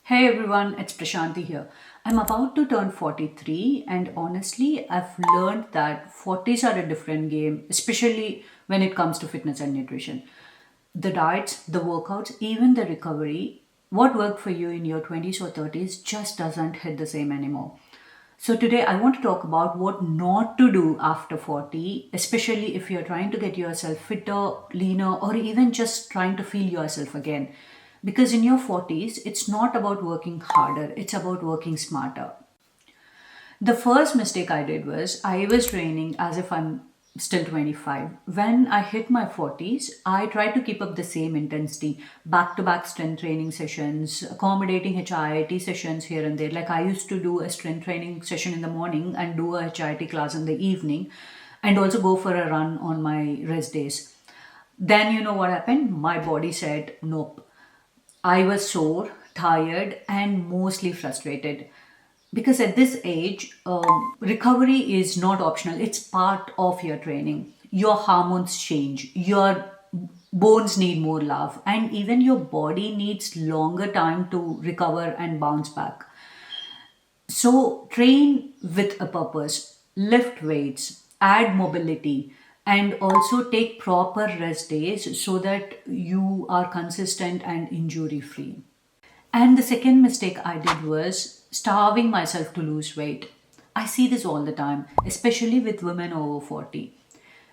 Hey everyone, it's Prashanti here. I'm about to turn 43, and honestly, I've learned that 40s are a different game, especially when it comes to fitness and nutrition. The diets, the workouts, even the recovery, what worked for you in your 20s or 30s just doesn't hit the same anymore. So, today I want to talk about what not to do after 40, especially if you're trying to get yourself fitter, leaner, or even just trying to feel yourself again. Because in your 40s, it's not about working harder, it's about working smarter. The first mistake I did was I was training as if I'm still 25. When I hit my 40s, I tried to keep up the same intensity, back to back strength training sessions, accommodating HIIT sessions here and there. Like I used to do a strength training session in the morning and do a HIIT class in the evening, and also go for a run on my rest days. Then you know what happened? My body said nope. I was sore, tired, and mostly frustrated. Because at this age, recovery is not optional, it's part of your training. Your hormones change, your bones need more love, and even your body needs longer time to recover and bounce back. So, train with a purpose, lift weights, add mobility, and also take proper rest days so that you are consistent and injury free. And the second mistake I did was starving myself to lose weight. I see this all the time, especially with women over 40.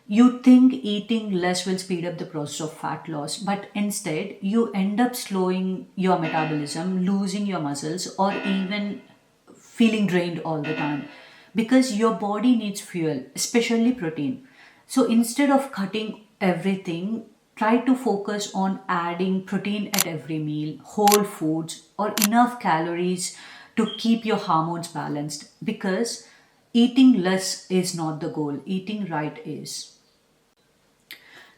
You think eating less will speed up the process of fat loss, but instead, you end up slowing your metabolism, losing your muscles, or even feeling drained all the time because your body needs fuel, especially protein. So instead of cutting everything, try to focus on adding protein at every meal, whole foods, or enough calories to keep your hormones balanced because eating less is not the goal, eating right is.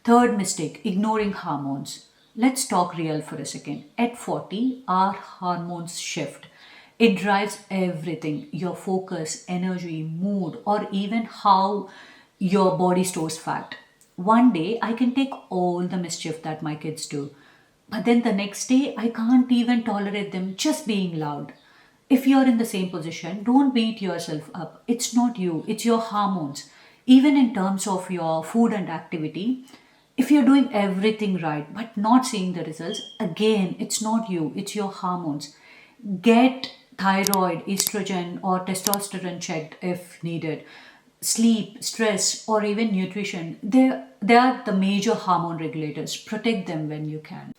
Third mistake, ignoring hormones. Let's talk real for a second. At 40, our hormones shift. It drives everything your focus, energy, mood, or even how your body stores fat. One day, I can take all the mischief that my kids do, but then the next day, I can't even tolerate them just being loud. If you're in the same position, don't beat yourself up. It's not you, it's your hormones. Even in terms of your food and activity, if you're doing everything right but not seeing the results, again, it's not you, it's your hormones. Get thyroid, estrogen, or testosterone checked if needed. Sleep, stress, or even nutrition, they are the major hormone regulators. Protect them when you can.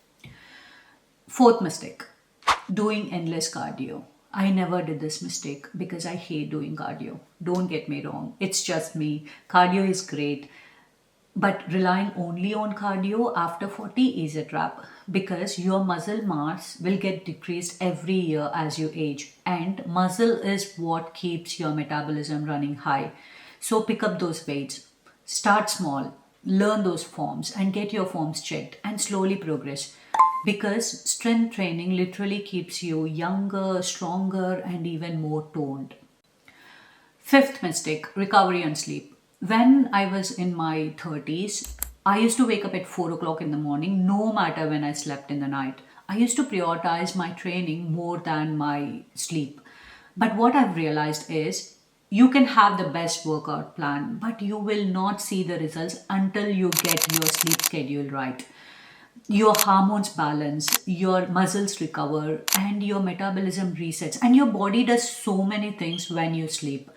Fourth mistake, doing endless cardio. I never did this mistake because I hate doing cardio. Don't get me wrong, it's just me. Cardio is great, but relying only on cardio after 40 is a trap because your muscle mass will get decreased every year as you age, and muscle is what keeps your metabolism running high. So pick up those weights, start small, learn those forms, and get your forms checked and slowly progress because strength training literally keeps you younger, stronger, and even more toned. Fifth mistake, recovery and sleep. When I was in my 30s, I used to wake up at 4 o'clock in the morning, no matter when I slept in the night. I used to prioritize my training more than my sleep. But what I've realized is you can have the best workout plan, but you will not see the results until you get your sleep schedule right. Your hormones balance, your muscles recover, and your metabolism resets. And your body does so many things when you sleep.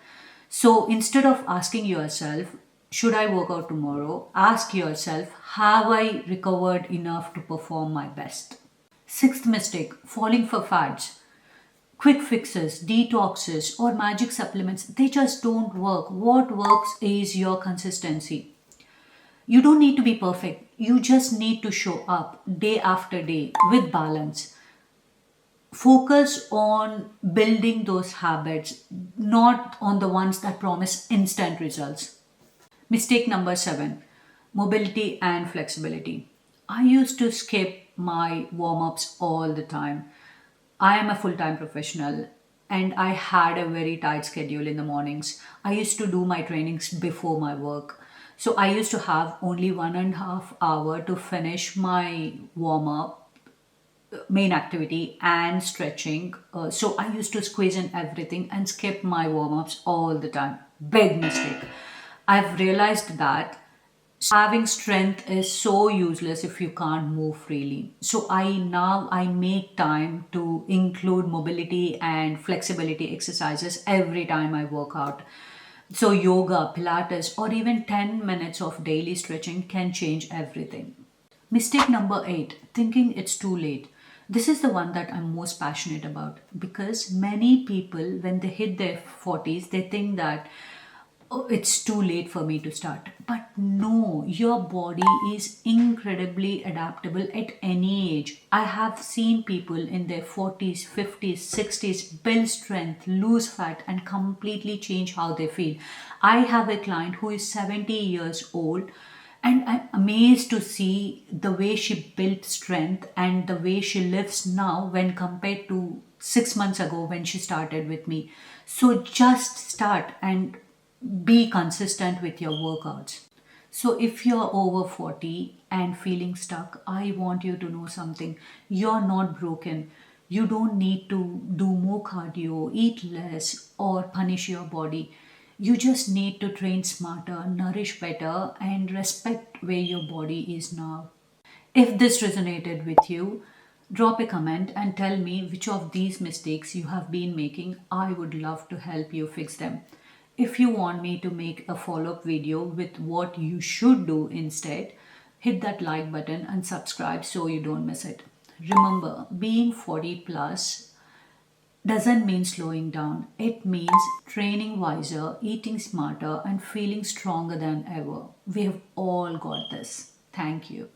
So instead of asking yourself, should I work out tomorrow? Ask yourself, have I recovered enough to perform my best? Sixth mistake, falling for fads. Quick fixes, detoxes, or magic supplements, they just don't work. What works is your consistency. You don't need to be perfect. You just need to show up day after day with balance. Focus on building those habits, not on the ones that promise instant results. Mistake number seven, mobility and flexibility. I used to skip my warm ups all the time. I am a full time professional and I had a very tight schedule in the mornings. I used to do my trainings before my work. So I used to have only 1.5 hour to finish my warm up main activity and stretching. So I used to squeeze in everything and skip my warm ups all the time. Big mistake. I've realized that having strength is so useless if you can't move freely. So I make time to include mobility and flexibility exercises every time I work out. So yoga, pilates, or even 10 minutes of daily stretching can change everything. Mistake number 8, thinking it's too late. This is the one that I'm most passionate about because many people, when they hit their 40s, they think that, oh, it's too late for me to start. But no, your body is incredibly adaptable at any age. I have seen people in their 40s, 50s, 60s build strength, lose fat, and completely change how they feel. I have a client who is 70 years old, and I'm amazed to see the way she built strength and the way she lives now when compared to 6 months ago when she started with me. So just start and be consistent with your workouts. So if you're over 40 and feeling stuck, I want you to know something. You're not broken. You don't need to do more cardio, eat less, or punish your body. You just need to train smarter, nourish better, and respect where your body is now. If this resonated with you, drop a comment and tell me which of these mistakes you have been making. I would love to help you fix them. If you want me to make a follow up video with what you should do instead, hit that like button and subscribe so you don't miss it. Remember, being 40 plus doesn't mean slowing down. It means training wiser, eating smarter, and feeling stronger than ever. We have all got this. Thank you.